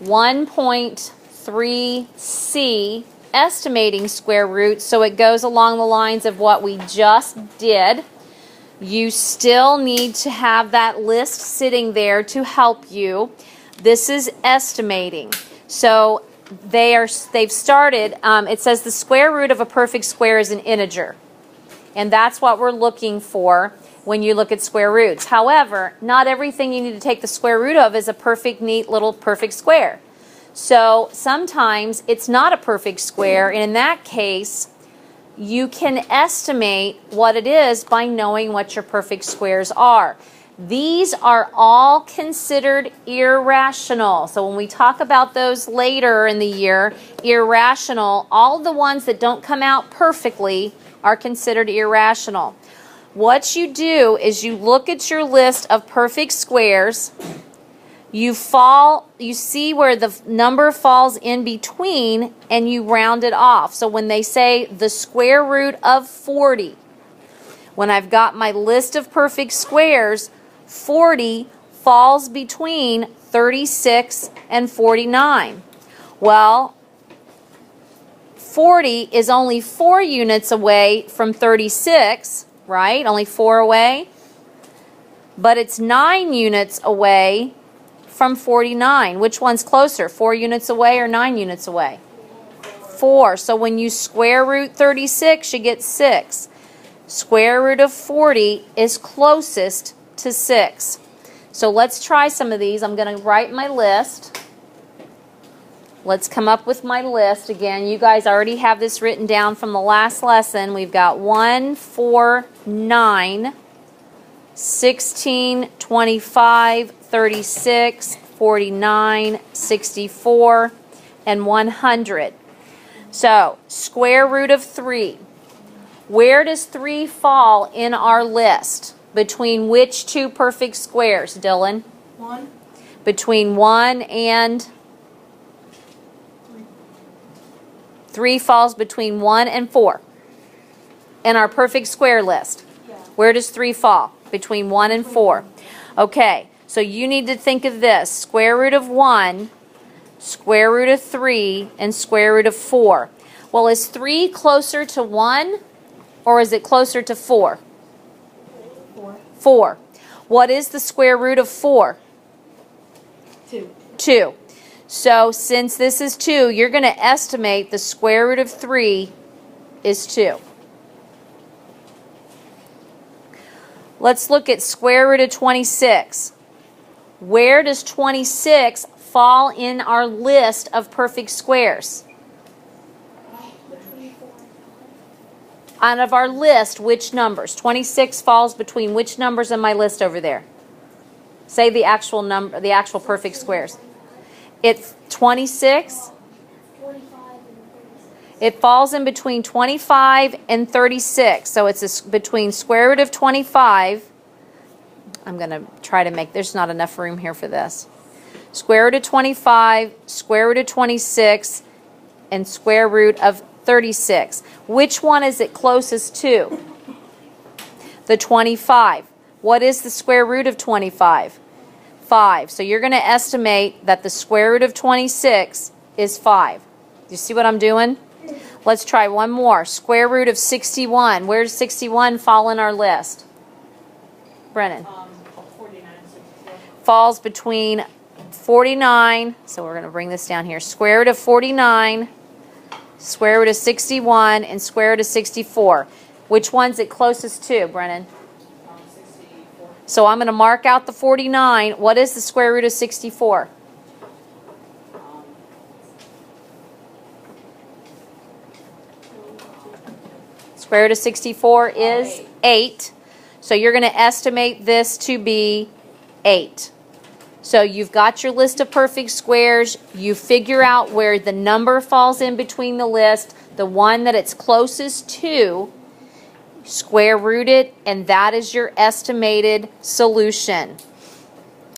1.3c, estimating square roots, so it goes along the lines of what we just did. You still need to have that list sitting there to help you. This is estimating. So they've started, it says the square root of a perfect square is an integer. And that's what we're looking for when you look at square roots. However, not everything you need to take the square root of is a perfect, neat little perfect square. So sometimes it's not a perfect square, and in that case, you can estimate what it is by knowing what your perfect squares are. These are all considered irrational. So when we talk about those later in the year, irrational, all the ones that don't come out perfectly are considered irrational. What you do is you look at your list of perfect squares. You see where the number falls in between, and you round it off. So when they say the square root of 40, when I've got my list of perfect squares, 40 falls between 36 and 49. Well, 40 is only 4 units away from 36, right? Only 4 away. But it's 9 units away from 49. Which one's closer, 4 units away or 9 units away? 4. So when you square root 36, you get 6. Square root of 40 is closest to 6. So let's try some of these. I'm going to write my list. Let's come up with my list. Again, you guys already have this written down from the last lesson. We've got 1, 4, 9, 16, 25, 36, 49, 64, and 100. So, square root of 3. Where does 3 fall in our list? Between which two perfect squares, Dylan? 1. Between 1 and 3 falls between 1 and 4 in our perfect square list. Yeah. Where does 3 fall? Between 1 and 4. Okay, so you need to think of this. Square root of 1, square root of 3, and square root of 4. Well, is 3 closer to 1 or is it closer to 4? 4. What is the square root of 4? 2. 2. So since this is 2, you're going to estimate the square root of 3 is 2. Let's look at square root of 26. Where does 26 fall in our list of perfect squares? Out of our list, which numbers? 26 falls between which numbers in my list over there? Say the actual number, the actual perfect squares. It's 26. It falls in between 25 and 36. So it's between square root of 25. I'm going to try to make, there's not enough room here for this. Square root of 25, square root of 26, and square root of 36. Which one is it closest to? The 25. What is the square root of 25? 5. So you're going to estimate that the square root of 26 is 5. Do you see what I'm doing? Let's try one more. Square root of 61. Where does 61 fall in our list? Brennan. 49, 64. Falls between 49. So we're going to bring this down here. Square root of 49, square root of 61, and square root of 64. Which one's it closest to, Brennan? 64. So I'm going to mark out the 49. What is the square root of 64? Square root of 64 is 8. So you're going to estimate this to be 8. So you've got your list of perfect squares. You figure out where the number falls in between the list, the one that it's closest to, square root it, and that is your estimated solution.